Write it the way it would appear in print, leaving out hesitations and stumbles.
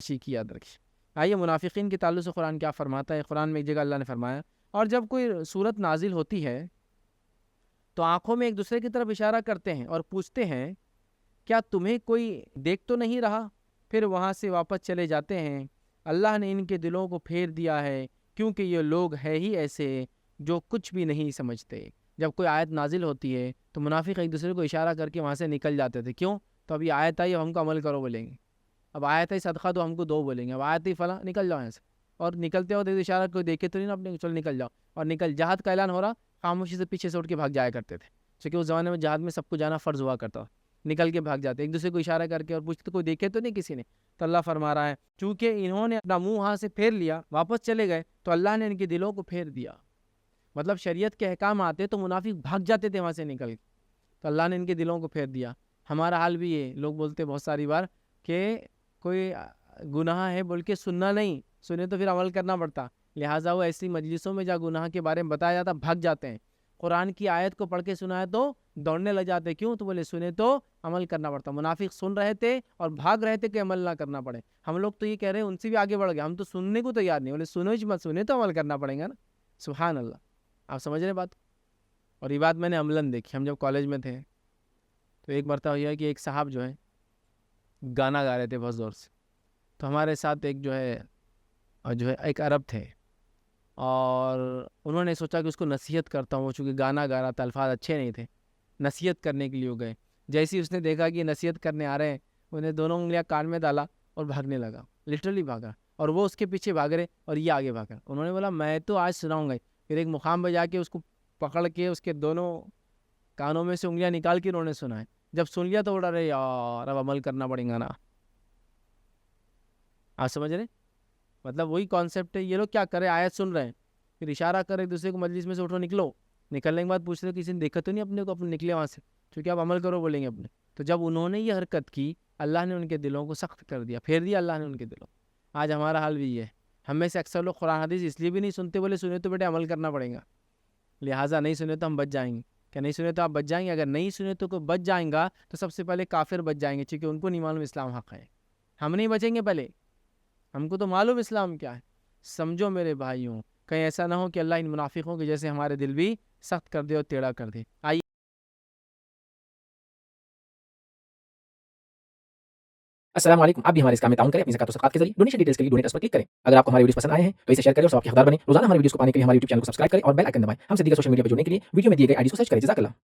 کی یاد رکھیے۔ آئیے منافقین کے تعلق سے قرآن کیا فرماتا ہے۔ قرآن میں ایک جگہ اللہ نے فرمایا، اور جب کوئی صورت نازل ہوتی ہے تو آنکھوں میں ایک دوسرے کی طرف اشارہ کرتے ہیں اور پوچھتے ہیں کیا تمہیں کوئی دیکھ تو نہیں رہا، پھر وہاں سے واپس چلے جاتے ہیں۔ اللہ نے ان کے دلوں کو پھیر دیا ہے کیونکہ یہ لوگ ہے ہی ایسے جو کچھ بھی نہیں سمجھتے۔ جب کوئی آیت نازل ہوتی ہے تو منافق ایک دوسرے کو اشارہ کر کے وہاں سے نکل جاتے تھے۔ کیوں؟ تو ابھی آیت آئی، اب ہم کو عمل کرو بولیں گے، اب آیت آئی صدقہ تو ہم کو دو بولیں گے، اب آیت آئی فلاں، نکل جاؤ یہاں سے۔ اور نکلتے ہو تو اشارہ کوئی دیکھے تو نہیں نا اپنے، چل نکل جاؤ، اور نکل۔ جہاد کا اعلان ہو رہا، خاموشی سے پیچھے سے اٹھ کے بھاگ جایا کرتے تھے، کیونکہ اس زمانے میں جہاد میں سب کو جانا فرض ہوا کرتا، نکل کے بھاگ جاتے ایک دوسرے کو اشارہ کر کے اور پوچھتے کوئی دیکھے تو نہیں کسی نے۔ تو اللہ فرما رہا ہے چونکہ انہوں نے اپنا منہ وہاں سے پھیر لیا، واپس چلے گئے، تو اللہ نے ان کے دلوں کو پھیر دیا۔ مطلب شریعت کے احکام آتے تو منافق بھاگ جاتے تھے وہاں سے نکل کے، تو اللہ نے ان کے دلوں کو پھیر دیا۔ ہمارا حال بھی یہ لوگ بولتے بہت ساری بار کہ کوئی گناہ ہے بول کے سننا نہیں، سنے تو پھر عمل کرنا پڑتا، لہٰذا وہ ایسی مجلسوں میں جہاں گناہ کے بارے میں بتایا جاتا بھاگ جاتے ہیں۔ قرآن کی آیت کو پڑھ کے سنایا تو دوڑنے لگ جاتے، کیوں؟ تو بولے سنے تو عمل کرنا پڑتا۔ منافق سن رہے تھے اور بھاگ رہے تھے کہ عمل نہ کرنا پڑے۔ ہم لوگ تو یہ کہہ رہے ہیں ان سے بھی آگے بڑھ گئے، ہم تو سننے کو تیار نہیں، بولے سنو ہی مت، سنے تو عمل کرنا پڑے گا نا۔ سبحان اللہ، آپ سمجھ رہے بات؟ اور یہ بات میں نے عملاً دیکھی۔ ہم جب کالج میں تھے تو ایک مرتبہ یہ ہے کہ ایک صاحب جو ہے گانا گا رہے تھے بہت زور سے، تو ہمارے ساتھ ایک جو ہے ایک عرب تھے، اور انہوں نے سوچا کہ اس کو نصیحت کرتا ہوں، چونکہ گانا گا رہا تھا، الفاظ اچھے نہیں تھے، نصیحت کرنے کے لیے ہو گئے۔ جیسے ہی اس نے دیکھا کہ یہ نصیحت کرنے آ رہے ہیں، انہیں دونوں انگلیاں کان میں ڈالا اور بھاگنے لگا، لٹرلی بھاگا، اور وہ اس کے پیچھے بھاگ رہے اور یہ آگے بھاگا۔ انہوں نے بولا میں تو آج سناؤں گا ہی۔ پھر ایک مقام پہ جا کے اس کو پکڑ کے اس کے دونوں کانوں میں سے انگلیاں نکال کے انہوں نے سنا ہے۔ جب سن لیا تو اڑا رہے یار اب عمل کرنا پڑے گا نا۔ آپ سمجھ رہے؟ مطلب وہی کانسیپٹ ہے۔ یہ لوگ کیا کرے، آیت سن رہے ہیں، پھر اشارہ کرے ایک دوسرے کو مجلس میں سے اٹھو نکلو، نکلنے کے بعد پوچھ رہے کسی نے دیکھا تو نہیں اپنے کو، اپنے نکلے وہاں سے، کیونکہ آپ عمل کرو بولیں گے اپنے۔ تو جب انہوں نے یہ حرکت کی، اللہ نے ان کے دلوں کو سخت کر دیا، پھیر دیا اللہ نے ان کے دلوں۔ آج ہمارا حال بھی یہ ہے، ہم میں سے اکثر لوگ قرآن حدیث اس لیے بھی نہیں سنتے، بولے سنے تو بیٹے عمل کرنا پڑے گا، لہٰذا نہیں سنے تو ہم بچ جائیں گے۔ کہ نہیں سنے تو آپ بچ جائیں گے؟ اگر نہیں سنے تو کوئی بچ جائیں گا تو سب سے پہلے کافر بچ جائیں گے، چونکہ ان کو نہیں معلوم اسلام حق ہے۔ ہم نہیں بچیں گے، پہلے ہم کو تو معلوم اسلام کیا ہے۔ سمجھو میرے بھائیوں، کہیں ایسا نہ ہو کہ اللہ ان منافقوں کے جیسے ہمارے دل بھی سخت کر دے اور ٹیڑھا کر دے۔ آئیے السلام علیکم، آپ بھی ہمارے اس کام میں تعاون کریں اپنی زکات و صدقات کے ذریعے۔ ڈونیشن ڈیٹیلز کے لیے ڈونیٹ اس پر کلک کریں۔ اگر آپ کو ہمارے ویڈیوز پسند آئے ہیں تو اسے شیئر کریں اور ثواب کے حقدار بنیں۔ روزانہ ہمارے ویڈیوز کو پانے کے لیے ہمارے یوٹیوب چینل کو سبسکرائب کریں اور بیل آئکن دبائیں۔ ہم سے دیگر سوشل میڈیا پر جڑنے کے لیے ویڈیو میں دیے گئے آئی ڈی کو سرچ کریں۔ جزاک اللہ۔